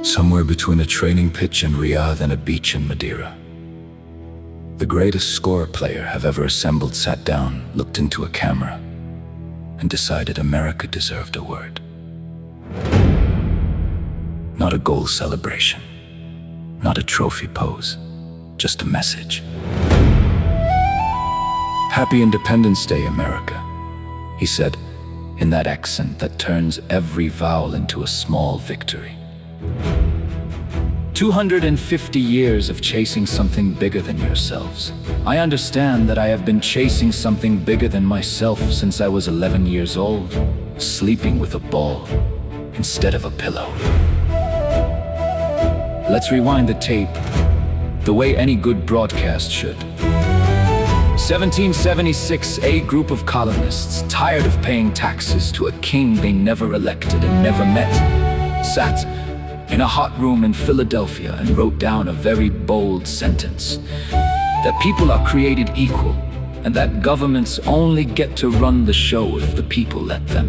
somewhere between a training pitch in Riyadh and a beach in Madeira. The greatest score player have ever assembled sat down, looked into a camera, and decided America deserved a word. Not a goal celebration, not a trophy pose, just a message. "Happy Independence Day, America," he said, in that accent that turns every vowel into a small victory. 250 years of chasing something bigger than yourselves. I understand that I have been chasing something bigger than myself since I was 11 years old, sleeping with a ball instead of a pillow. Let's rewind the tape, the way any good broadcast should. 1776, a group of colonists, tired of paying taxes to a king they never elected and never met, sat in a hot room in Philadelphia and wrote down a very bold sentence: that people are created equal and that governments only get to run the show if the people let them.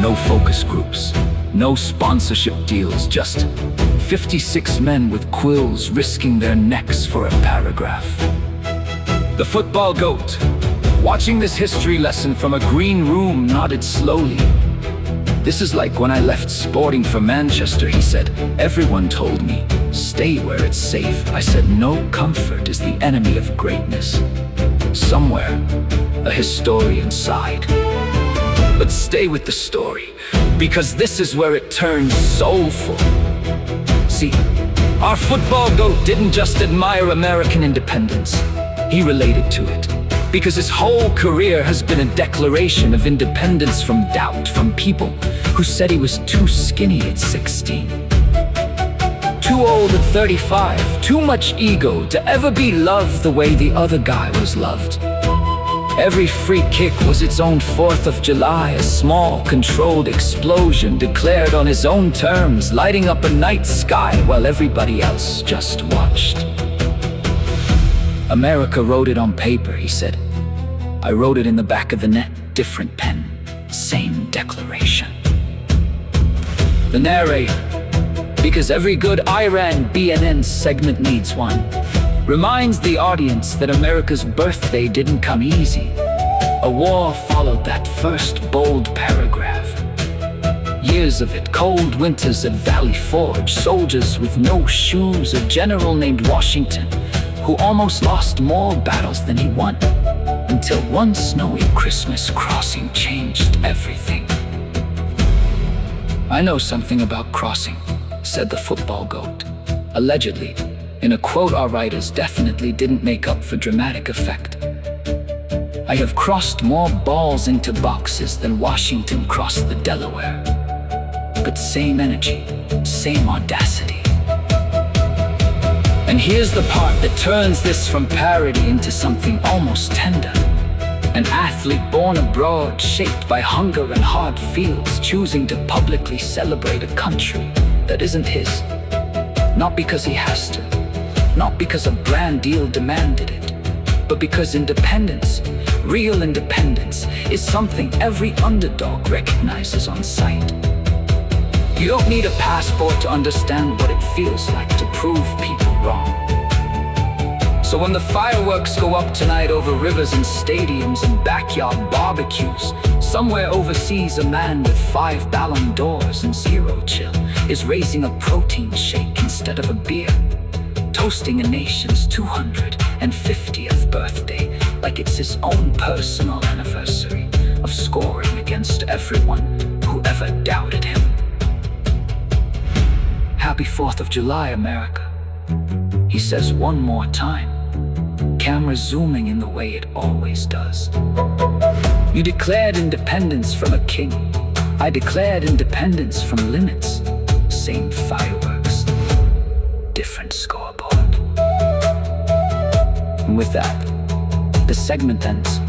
No focus groups, no sponsorship deals, just 56 men with quills risking their necks for a paragraph. The football goat, watching this history lesson from a green room, nodded slowly. "This is like when I left sporting for Manchester," he said. "Everyone told me, stay where it's safe. I said, no, comfort is the enemy of greatness." Somewhere, a historian sighed. But stay with the story, because this is where it turns soulful. See, our football goat didn't just admire American independence. He related to it, because his whole career has been a declaration of independence from doubt, from people who said he was too skinny at 16, too old at 35, too much ego to ever be loved the way the other guy was loved. Every free kick was its own 4th of July, a small, controlled explosion declared on his own terms, lighting up a night sky while everybody else just watched. "America wrote it on paper," he said. "I wrote it in the back of the net, different pen, same declaration." The narrator, because every good Iran BNN segment needs one, reminds the audience that America's birthday didn't come easy. A war followed that first bold paragraph. Years of it, cold winters at Valley Forge, soldiers with no shoes, a general named Washington, who almost lost more battles than he won, until one snowy Christmas crossing changed everything. "I know something about crossing," said the football goat, allegedly, in a quote our writers definitely didn't make up for dramatic effect. "I have crossed more balls into boxes than Washington crossed the Delaware. But same energy, same audacity." And here's the part that turns this from parody into something almost tender. An athlete born abroad, shaped by hunger and hard fields, choosing to publicly celebrate a country that isn't his. Not because he has to, not because a brand deal demanded it, but because independence, real independence, is something every underdog recognizes on sight. You don't need a passport to understand what it feels like to prove people wrong. So when the fireworks go up tonight over rivers and stadiums and backyard barbecues, somewhere overseas a man with 5 Ballon d'Ors and 0 chill is raising a protein shake instead of a beer, toasting a nation's 250th birthday like it's his own personal anniversary of scoring against everyone who ever doubted him. "Happy 4th of July, America," he says one more time, camera zooming in the way it always does. "You declared independence from a king. I declared independence from limits. Same fireworks, different scoreboard." And with that, the segment ends.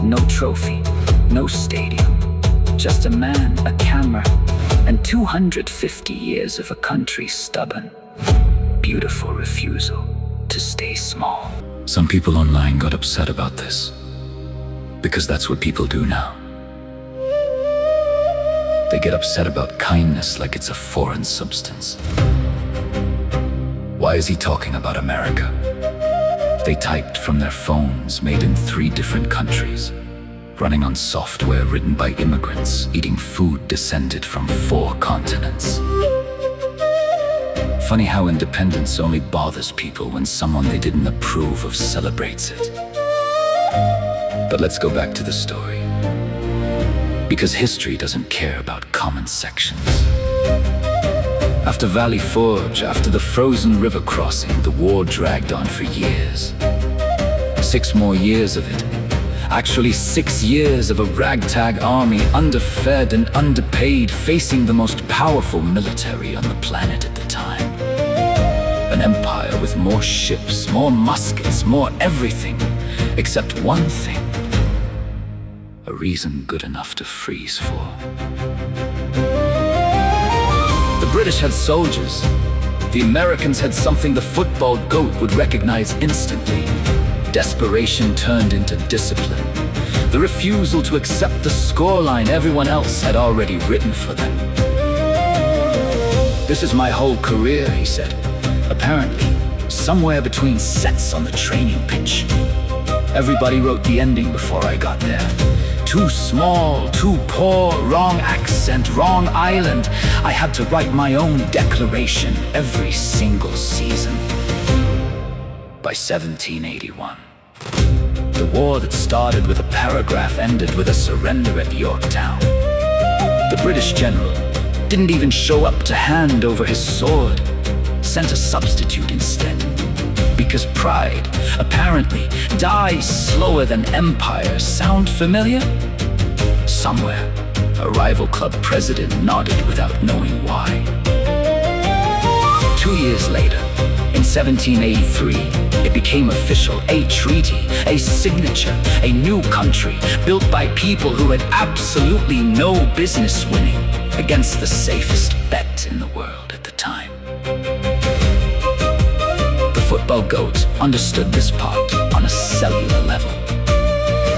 No trophy, no stadium, just a man, a camera, and 250 years of a country's stubborn, beautiful refusal to stay small. Some people online got upset about this, because that's what people do now. They get upset about kindness like it's a foreign substance. Why is he talking about America? They typed from their phones made in 3 different countries, running on software written by immigrants, eating food descended from 4 continents. Funny how independence only bothers people when someone they didn't approve of celebrates it. But let's go back to the story. Because history doesn't care about comment sections. After Valley Forge, after the frozen river crossing, the war dragged on for years. 6 more years of it. Actually 6 years of a ragtag army, underfed and underpaid, facing the most powerful military on the planet at the time. An empire with more ships, more muskets, more everything, except one thing. A reason good enough to freeze for. The British had soldiers. The Americans had something the football goat would recognize instantly. Desperation turned into discipline. The refusal to accept the scoreline everyone else had already written for them. "This is my whole career," he said. Apparently, somewhere between sets on the training pitch. Everybody wrote the ending before I got there. Too small, too poor, wrong accent, wrong island. I had to write my own declaration every single season. By 1781, the war that started with a paragraph ended with a surrender at Yorktown. The British general didn't even show up to hand over his sword, sent a substitute instead. Because pride, apparently, dies slower than empire. Sound familiar? Somewhere, a rival club president nodded without knowing why. 2 years later, in 1783, it became official, a treaty, a signature, a new country built by people who had absolutely no business winning against the safest bet in the world at the time. The football goat understood this part on a cellular level.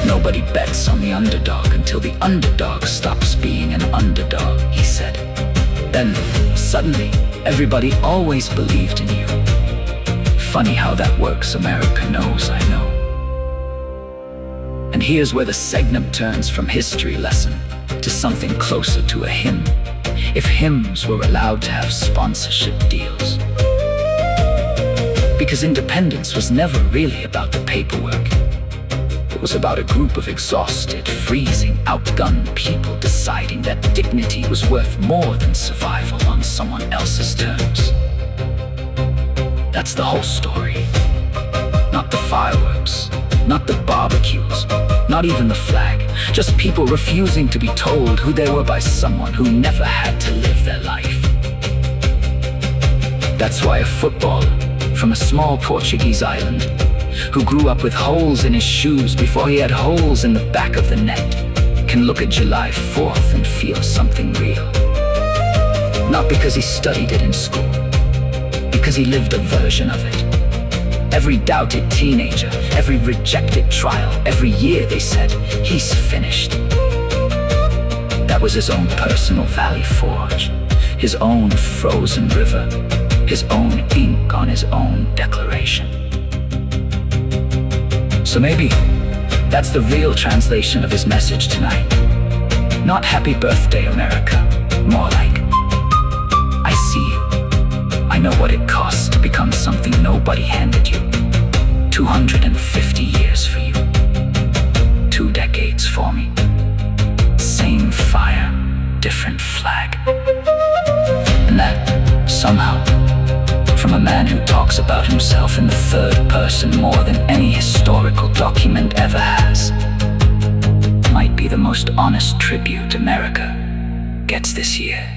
Nobody bets on the underdog until the underdog stops being an underdog, he said. Then, suddenly, everybody always believed in you. Funny how that works, America knows, I know. And here's where the segment turns from history lesson to something closer to a hymn, if hymns were allowed to have sponsorship deals. Because independence was never really about the paperwork. It was about a group of exhausted, freezing, outgunned people deciding that dignity was worth more than survival on someone else's terms. That's the whole story. Not the fireworks, not the barbecues, not even the flag. Just people refusing to be told who they were by someone who never had to live their life. That's why a footballer from a small Portuguese island, who grew up with holes in his shoes before he had holes in the back of the net, can look at July 4th and feel something real. Not because he studied it in school, because he lived a version of it. Every doubted teenager, every rejected trial, every year they said, he's finished. That was his own personal Valley Forge, his own frozen river, his own ink on his own declaration. So maybe that's the real translation of his message tonight. Not happy birthday, America, more like, I see you. I know what it costs to become something nobody handed you. 250 years for you. 2 decades for me. Same fire, different flag. And that, somehow, from a man who talks about himself in the 3rd person more than any historical document ever has, might be the most honest tribute America gets this year.